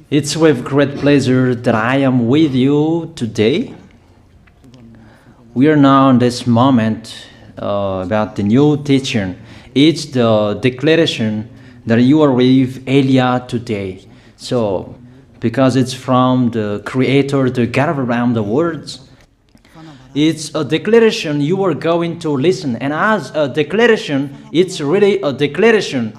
It's with great pleasure that I am with you today. We are now in this moment about the new teaching. It's the declaration that you are with Elia today. So, because it's from the Creator, the God of Abraham, the words, it's a declaration you are going to listen. And as a declaration, it's really a declaration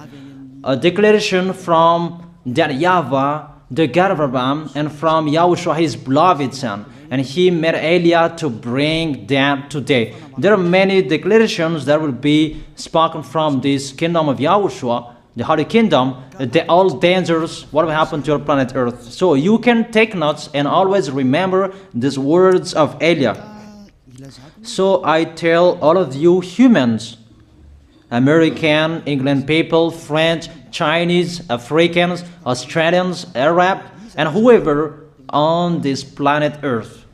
from that YAHVAH, the God of Abraham, and from YAHOSHUAH, his beloved son. And he made Elia to bring them today. There are many declarations that will be spoken from this kingdom of YAHOSHUAH, the Holy Kingdom, all dangers, what will happen to your planet Earth. So you can take notes and always remember these words of Elia. So I tell all of you humans, American, England people, French, Chinese, Africans, Australians, Arab, and whoever on this planet Earth,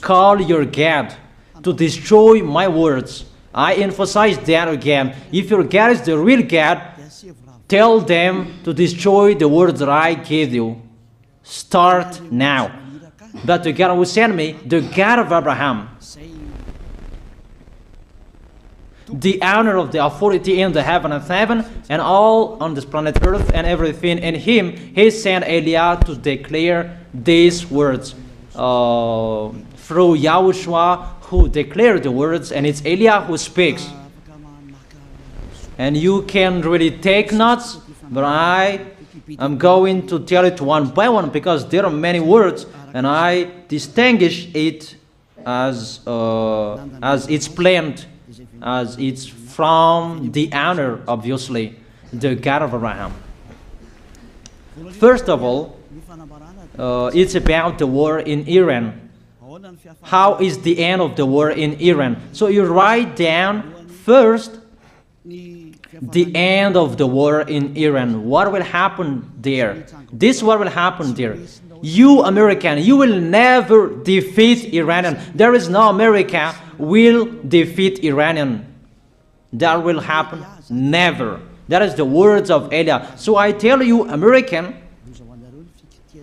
call your God to destroy my words. I emphasize that again. If your God is the real God, tell them to destroy the words that I gave you. Start now. But the God who sent me, the God of Abraham, the honor of the authority in the heaven and all on this planet Earth and everything in him, he sent Elia to declare these words through YAHOSHUAH, who declared the words, and it's Elia who speaks. And you can really take notes, but I am going to tell it one by one because there are many words, and I distinguish it as it's planned, as it's from the honor, obviously, the God of Abraham. First of all, it's about the war in Iran. How is the end of the war in Iran? So you write down first the end of the war in Iran. What will happen there? This what will happen there. You American, you will never defeat Iranian. There is no America will defeat Iranian. That will happen never. That is the words of Elia. So I tell you, American,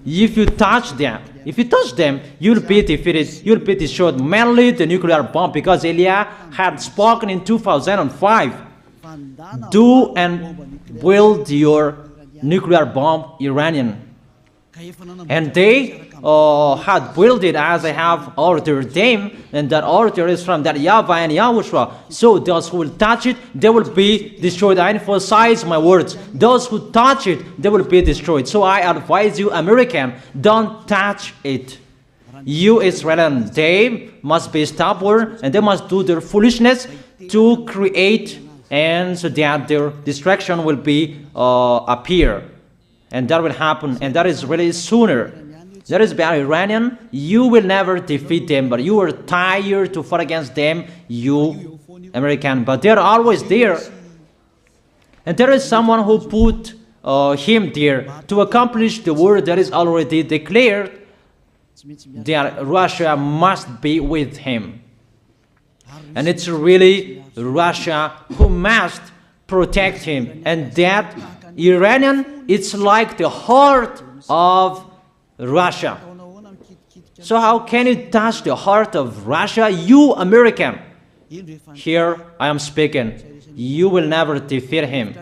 if you touch them, you'll be defeated, you'll be destroyed. Mainly the nuclear bomb, because Elia had spoken in 2005. Do and build your nuclear bomb, Iranian. And they had built it as I have ordered them, and that order is from that YAHVAH and YAHOSHUAH. So those who will touch it, they will be destroyed. I emphasize my words. Those who touch it, they will be destroyed. So I advise you, American, don't touch it. You Israelis, they must be stubborn, and they must do their foolishness to create, and so that their destruction will be appear. And that will happen, and that is really sooner. That is about Iranian. You will never defeat them, but you are tired to fight against them, you American. But they're always there. And there is someone who put him there to accomplish the word that is already declared, that Russia must be with him. And it's really Russia who must protect him. And that Iranian, it's like the heart of Russia. So how can you touch the heart of Russia, you American? Here I am speaking. You will never defeat him.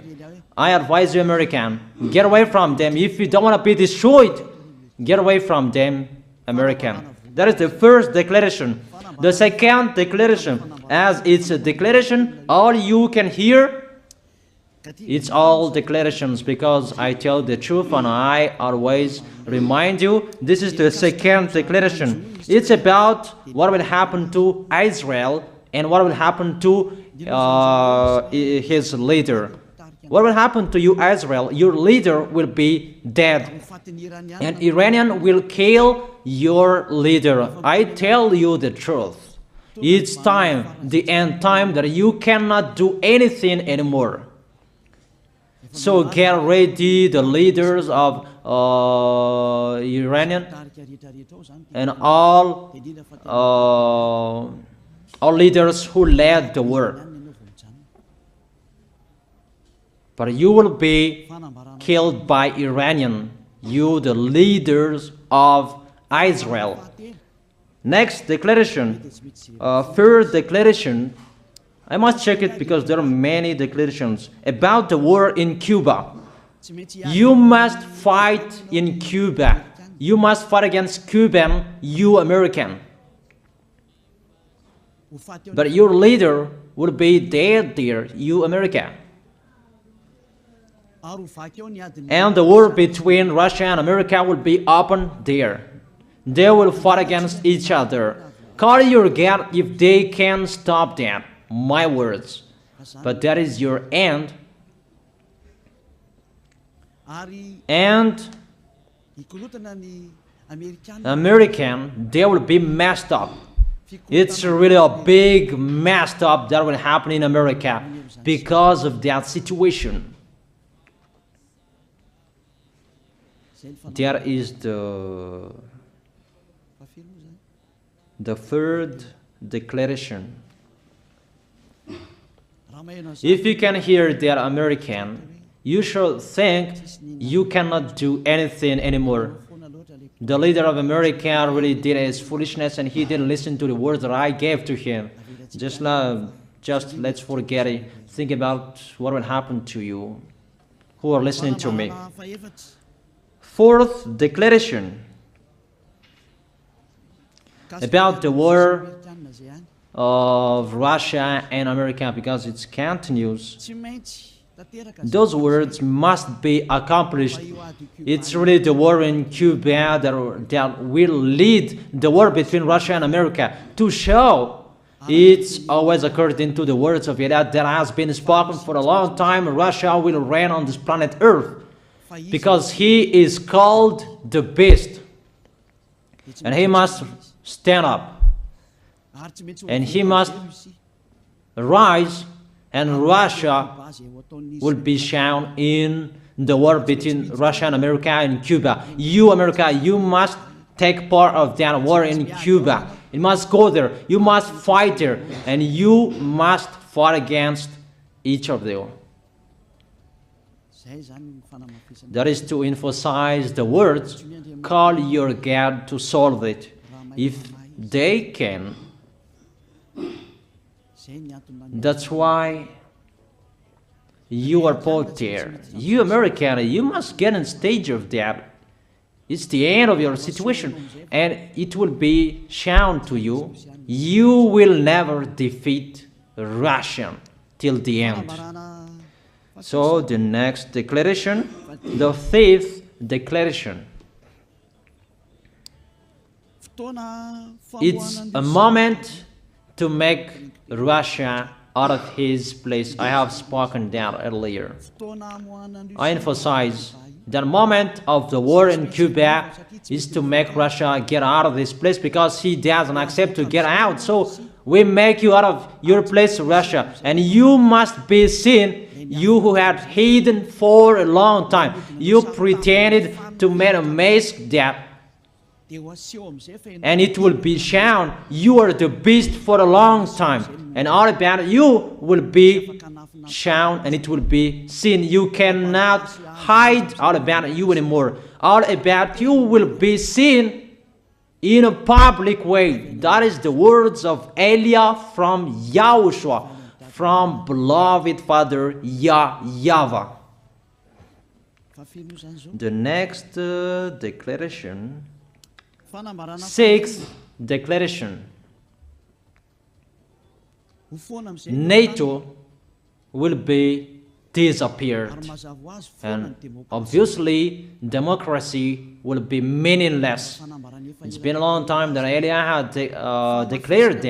I advise you, American, get away from them. If you don't want to be destroyed, get away from them, American. That is the first declaration. The second declaration, as it's a declaration, all you can hear, it's all declarations, because I tell the truth and I always remind you, this is the second declaration. It's about what will happen to Israel and what will happen to his leader. What will happen to you, Israel? Your leader will be dead, and Iranian will kill your leader. I tell you the truth. It's time, the end time, that you cannot do anything anymore. So get ready, the leaders of Iranian and all leaders who led the war. But you will be killed by Iranian. you the leaders of Israel. Next declaration, third declaration, I must check it because there are many declarations about the war in Cuba. You must fight in Cuba. You must fight against Cuban, you American. But your leader will be dead there, you America. And the war between Russia and America will be open there. They will fight against each other. Call your God if they can stop that. My words. But that is your end. And American, they will be messed up. It's really a big messed up that will happen in America because of that situation. That is the third declaration. If you can hear that American, you should think you cannot do anything anymore. The leader of America really did his foolishness and he didn't listen to the words that I gave to him. Just let's forget it. Think about what will happen to you who are listening to me. Fourth declaration about the war of Russia and America, because it continues. Those words must be accomplished. It's really the war in Cuba that will lead the war between Russia and America to show it's always according to the words of YAH that has been spoken for a long time. Russia will reign on this planet Earth because he is called the beast, and he must stand up, and he must rise, and Russia will be shown in the war between Russia and America and Cuba. You, America, you must take part of that war in Cuba. You must go there. You must fight there. And you must fight against each of them. That is to emphasize the words, call your God to solve it. If they can, that's why you are put there. You American, you must get in stage of that. It's the end of your situation, and it will be shown to you. You will never defeat Russia till the end. So the next declaration, the fifth declaration. It's a moment to make Russia out of his place. I have spoken that earlier. I emphasize that moment of the war in Cuba is to make Russia get out of this place because he doesn't accept to get out. So we make you out of your place, Russia, and you must be seen. You who had hidden for a long time, you pretended to make a mask that, and it will be shown you are the beast for a long time, and all about you will be shown, and it will be seen. You cannot hide all about you anymore. All about you will be seen in a public way. That is the words of Elia from YAHOSHUAH, from beloved Father YAHVAH. The next declaration, sixth declaration. NATO will be disappeared, and obviously democracy will be meaningless. It's been a long time that Elia had declared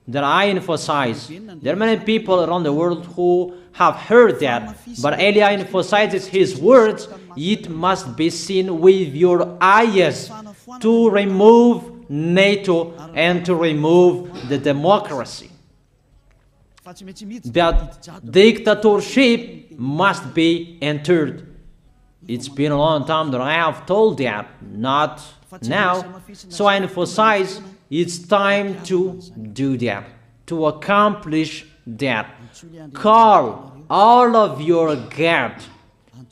that I emphasize. There are many people around the world who have heard that, but Elia emphasizes his words. It must be seen with your eyes to remove NATO and to remove the democracy. That dictatorship must be entered. It's been a long time that I have told that, not now. So I emphasize it's time to do that, to accomplish that. Call all of your God.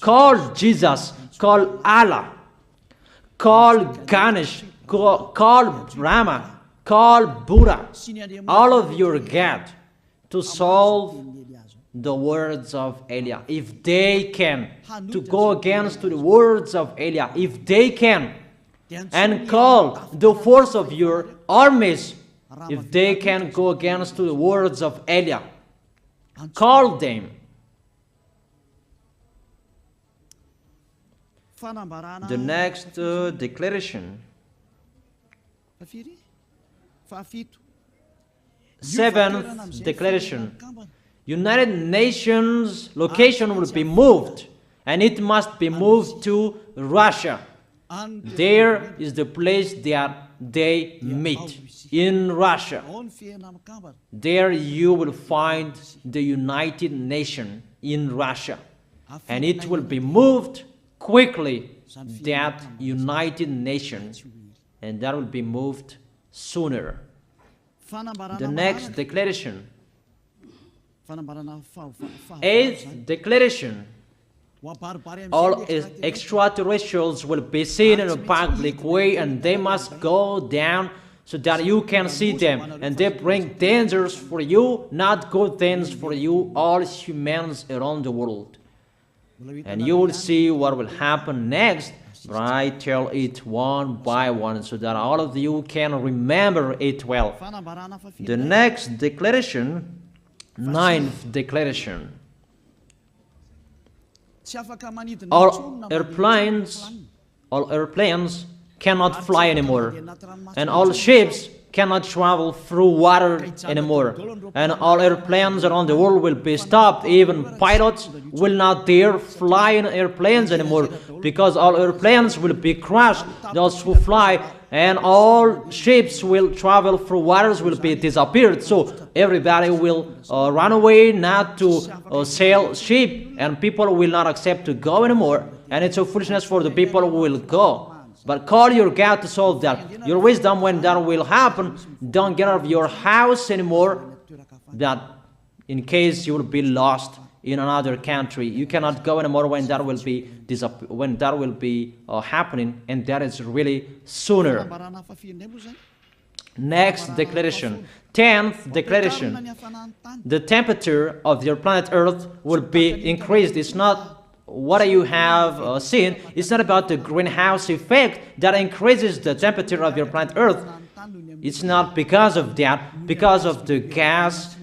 Call Jesus. Call Allah. call Ganesh, call Brahma, call Buddha, all of your God, to solve the words of Eliah. If they can, to go against the words of Eliah, if they can, and call the force of your armies, if they can go against the words of Eliah, call them. The next declaration, seventh declaration, United Nations location will be moved, and it must be moved to Russia. There is the place that they meet, in Russia. There you will find the United Nations in Russia, and it will be moved quickly, that United Nations, and that will be moved sooner. The next declaration, eighth declaration, all extraterrestrials will be seen in a public way, and they must go down so that you can see them, and they bring dangers for you, not good things for you, all humans around the world. And you will see what will happen next, but I tell it one by one so that all of you can remember it well. The next declaration, ninth declaration, all airplanes cannot fly anymore, and all ships cannot travel through water anymore, and all airplanes around the world will be stopped. Even pilots will not dare fly in airplanes anymore, because all airplanes will be crushed, those who fly, and all ships will travel through waters will be disappeared. So everybody will run away not to sail ship, and people will not accept to go anymore, and it's a foolishness for the people who will go. But call your God to solve that. Your wisdom when that will happen. Don't get out of your house anymore, that in case you will be lost in another country. You cannot go anymore when that will be happening, and that is really sooner. Next declaration, 10th declaration, the temperature of your planet Earth will be increased. It's not what you have seen. It's not about the greenhouse effect that increases the temperature of your planet Earth. It's not because of that, because of the gas,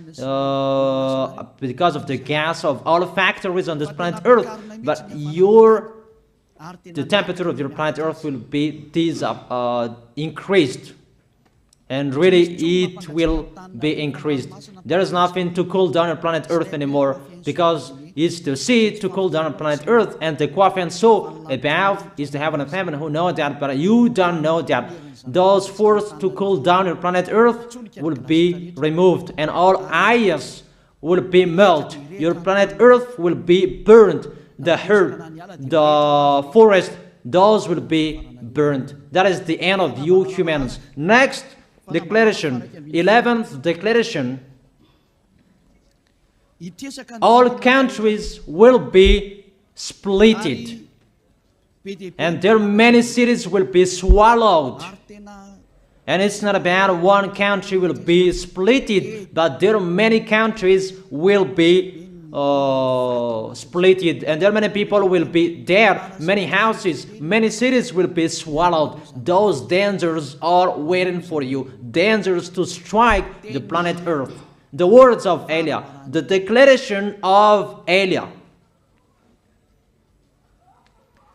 of all factories on this planet Earth. But the temperature of your planet Earth will be increased, and really it will be increased. There is nothing to cool down your planet Earth anymore, because it's the sea to cool down on planet Earth, and the Quiet and soul above is the heaven of heaven. Who know that? But you don't know that. Those forces to cool down your planet Earth will be removed, and all ice will be melted. Your planet Earth will be burned. The earth, the forest, those will be burned. That is the end of you humans. Next declaration, 11th declaration, all countries will be splitted, and their many cities will be swallowed. And it's not about one country will be splitted, but there are many countries will be splitted, and there are many people will be dead, many houses, many cities will be swallowed. Those dangers are waiting for you, dangers to strike the planet Earth. The words of Eliah, the declaration of Eliah.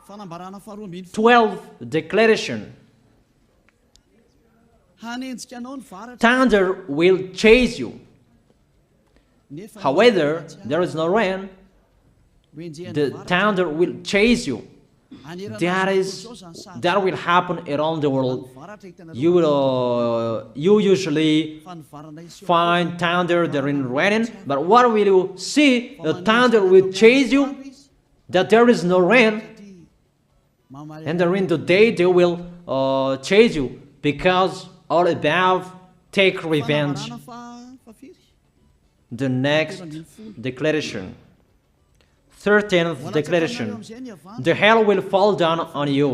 12th declaration. Thunder will chase you. However, there is no rain. The thunder will chase you. That will happen around the world. You usually find thunder during raining, but what will you see? The thunder will chase you, that there is no rain, and during the day they will chase you, because all above take revenge. The next declaration, 13th declaration. The hell will fall down on you.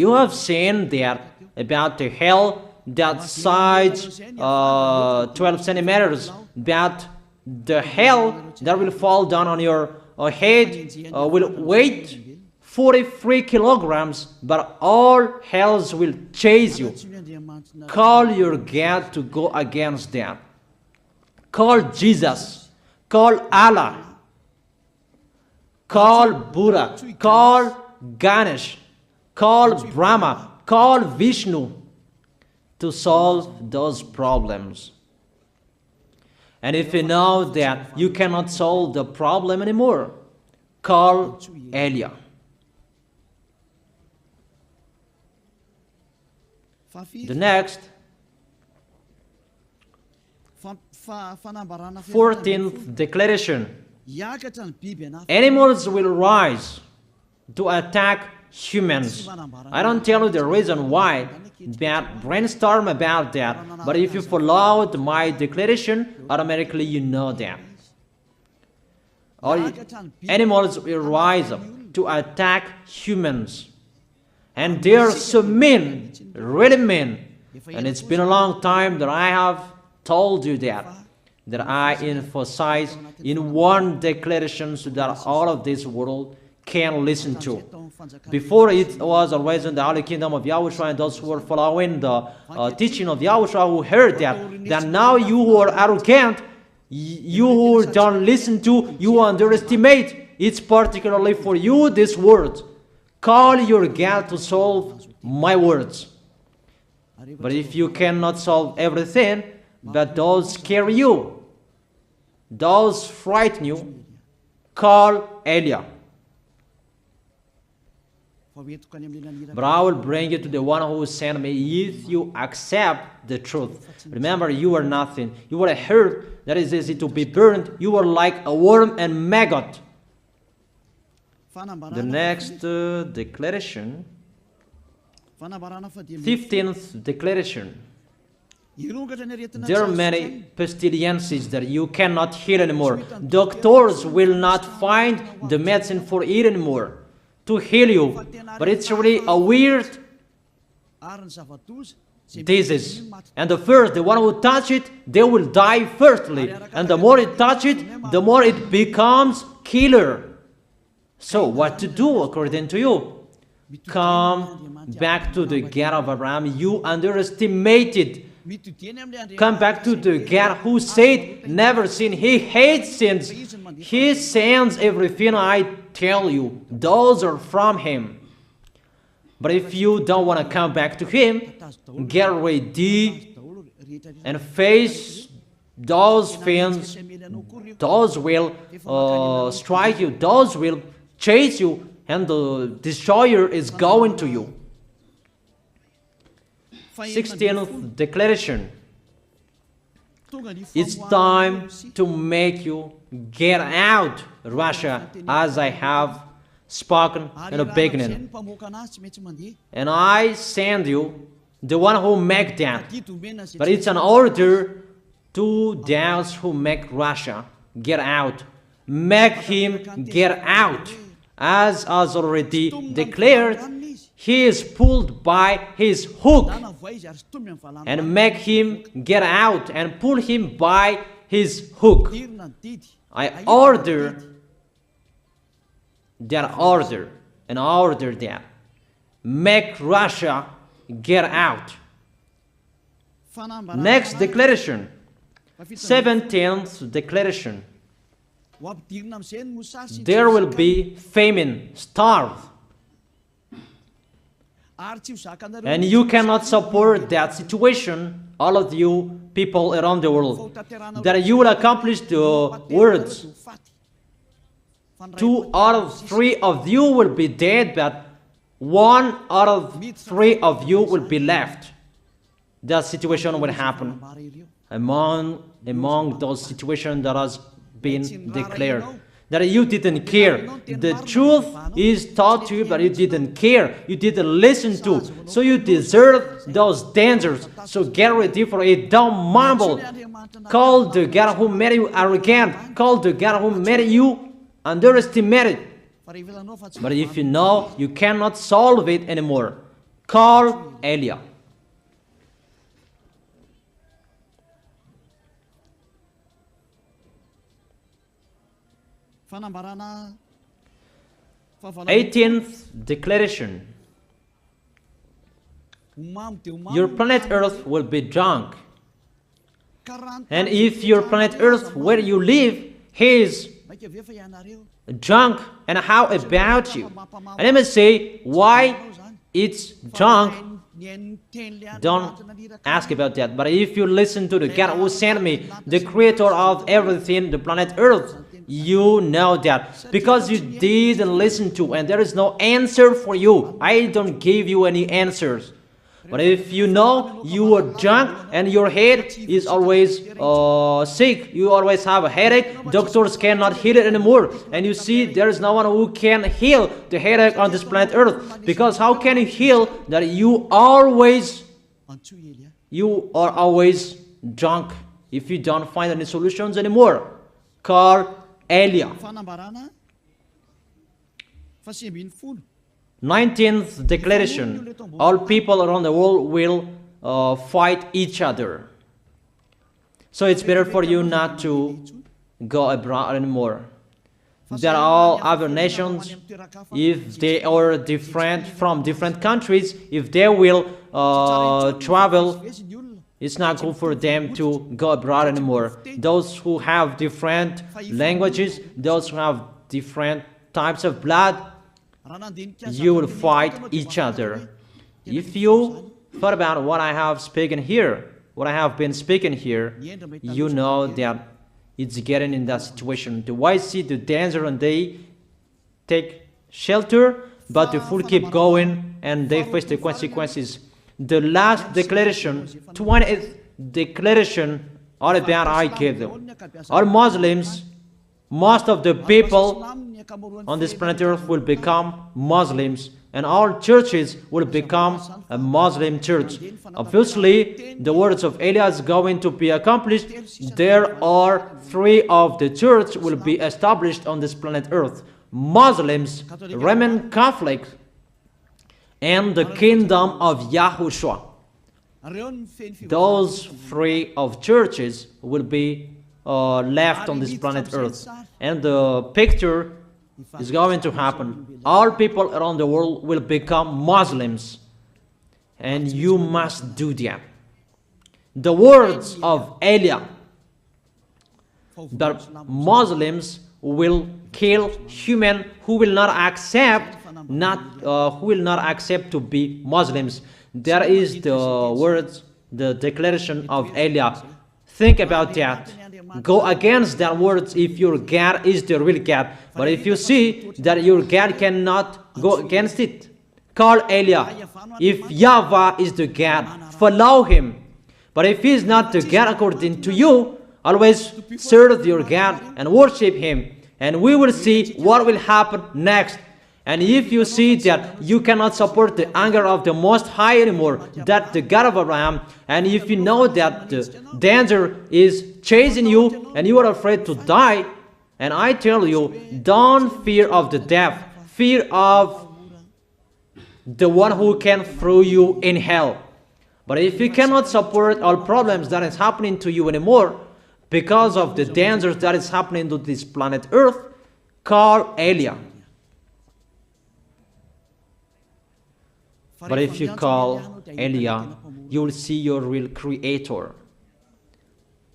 You have seen that about the hell that size 12 centimeters, that the hell that will fall down on your head will weigh 43 kilograms, but all hells will chase you. Call your God to go against them. Call Jesus. Call Allah. Call Buddha. Call Ganesh. Call Brahma. Call Vishnu to solve those problems. And if you know that you cannot solve the problem anymore, call YAH. The next, 14th declaration. Animals will rise to attack humans. I don't tell you the reason why, but brainstorm about that. But if you followed my declaration, automatically you know that. All animals will rise up to attack humans. And they are so mean, really mean. And it's been a long time that I have told you that I emphasize in one declaration so that all of this world can listen to. Before it was always in the Holy Kingdom of YAHOSHUAH, and those who were following the teaching of YAHOSHUAH who heard that now you who are arrogant, you who don't listen to, you underestimate. It's particularly for you, this word. Call your God to solve my words. But if you cannot solve everything, but those scare you, those frighten you, call YAH. But I will bring you to the one who sent me if you accept the truth. Remember, you are nothing. You are a herb that is easy to be burned. You are like a worm and maggot. The next declaration, 15th declaration. There are many pestilences that you cannot heal anymore. Doctors will not find the medicine for it anymore to heal you. But it's really a weird disease. And the one who touch it, they will die firstly. And the more it touch it, the more it becomes killer. So what to do according to you? Come back to the God of Abraham. You underestimated. Come back to the God who said, never sin. He hates sins. He sends everything I tell you. Those are from Him. But if you don't want to come back to Him, get ready and face those things. Those will strike you. Those will chase you, and the destroyer is going to you. 16th declaration. It's time to make you get out Russia, as I have spoken in the beginning. And I send you the one who make that. But it's an order to those who make Russia get out. Make him get out. As already declared, he is pulled by his hook, and make him get out and pull him by his hook. I order that order and order that. Make Russia get out. Next declaration, 17th declaration. There will be famine, starve. And you cannot support that situation, all of you people around the world, that you will accomplish the words. 2 out of 3 of you will be dead, but 1 out of 3 of you will be left. That situation will happen among those situations that has been declared. That you didn't care. The truth is taught to you, but you didn't care. You didn't listen to. So you deserve those dangers. So get ready for it. Don't mumble. Call the God who made you arrogant. Call the God who made you underestimate it. But if you know you cannot solve it anymore, call Eliah. Eighteenth declaration. Your planet Earth will be drunk. And if your planet Earth where you live is drunk, and how about you? And let me say why it's drunk. Don't ask about that. But if you listen to the God who sent me, the creator of everything, the planet Earth, you know that. Because you didn't listen to, and there is no answer for you. I don't give you any answers. But if you know you are drunk and your head is always sick, you always have a headache, doctors cannot heal it anymore. And you see there is no one who can heal the headache on this planet Earth. Because how can you heal that you are always drunk if you don't find any solutions anymore? Call Eliah. 19th declaration. All people around the world will fight each other. So it's better for you not to go abroad anymore. There are all other nations, if they are different from different countries, if they will travel, it's not good for them to go abroad anymore. Those who have different languages, those who have different types of blood, you will fight each other. If you thought about what I have spoken here, what I have been speaking here, you know that it's getting in that situation. The wise see the danger and they take shelter, but the fool keep going and they face the consequences. The last declaration, 20th declaration, all about I gave them. All Muslims, most of the people on this planet Earth will become Muslims, and all churches will become a Muslim church. Obviously, the words of Eliah is going to be accomplished. There are 3 of the church will be established on this planet Earth: Muslims, Roman Catholic, and the kingdom of YAHOSHUAH. Those 3 of churches will be left on this planet Earth, and the picture is going to happen. All people around the world will become Muslims, and you must do that. The words of Eliah, that Muslims will kill human who will not accept to be Muslims. That is the words, the declaration of Eliah. Think about that. Go against that words if your God is the real God. But if you see that your God cannot go against it, call Eliah. If YAHVAH is the God, follow him. But if he is not the God according to you, always serve your God and worship him. And we will see what will happen next. And if you see that you cannot support the anger of the Most High anymore, that the God of Abraham, and if you know that the danger is chasing you and you are afraid to die, and I tell you, don't fear of the death, fear of the one who can throw you in hell. But if you cannot support all problems that is happening to you anymore, because of the dangers that is happening to this planet Earth, call Eliah. But if you call Eliah, you will see your real creator,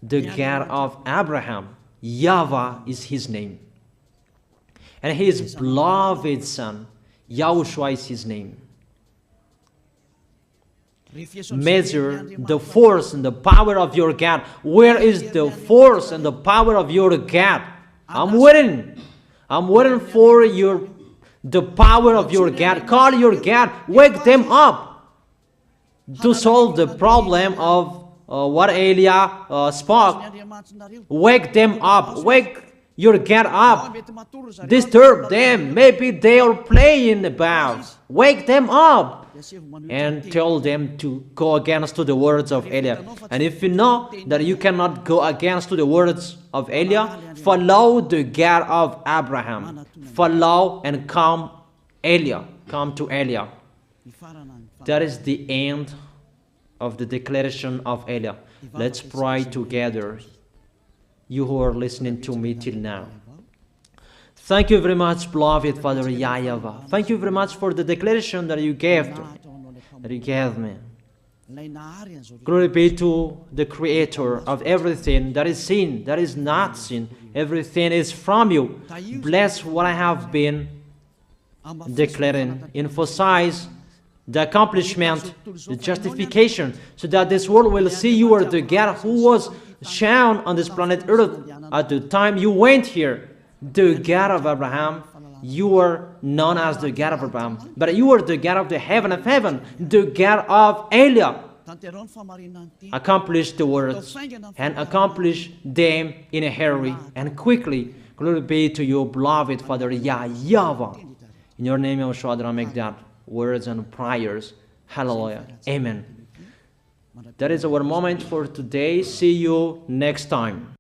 the God of Abraham. YAHVAH is his name. And his beloved son, YAHOSHUAH is his name. Measure the force and the power of your God. Where is the force and the power of your God? I'm waiting. I'm waiting for the power of your God. Call your God. Wake them up to solve the problem of what Eliah spoke. Wake them up. Wake You get up, disturb them. Maybe they are playing about. Wake them up and tell them to go against to the words of Eliah. And if you know that you cannot go against to the words of Eliah, follow the God of Abraham. Follow and come Eliah. Come to Eliah. That is the end of the declaration of Eliah. Let's pray together. You who are listening to me till now. Thank you very much, beloved Father YAHVAH. Thank you very much for the declaration that you gave me. Glory be to the Creator of everything that is seen, that is not seen. Everything is from you. Bless what I have been declaring. Emphasize the accomplishment, the justification, so that this world will see you are the God who was shown on this planet Earth at the time you went here. The God of Abraham. You are known as the God of Abraham, but you are the God of the heaven of heaven, the God of Eliah. Accomplish the words and accomplish them in a hurry and quickly. Glory be to you, beloved Father YAHVAH. In your name, YAHOSHUAH, I make that words and prayers. Hallelujah. Amen. That is our moment for today. See you next time.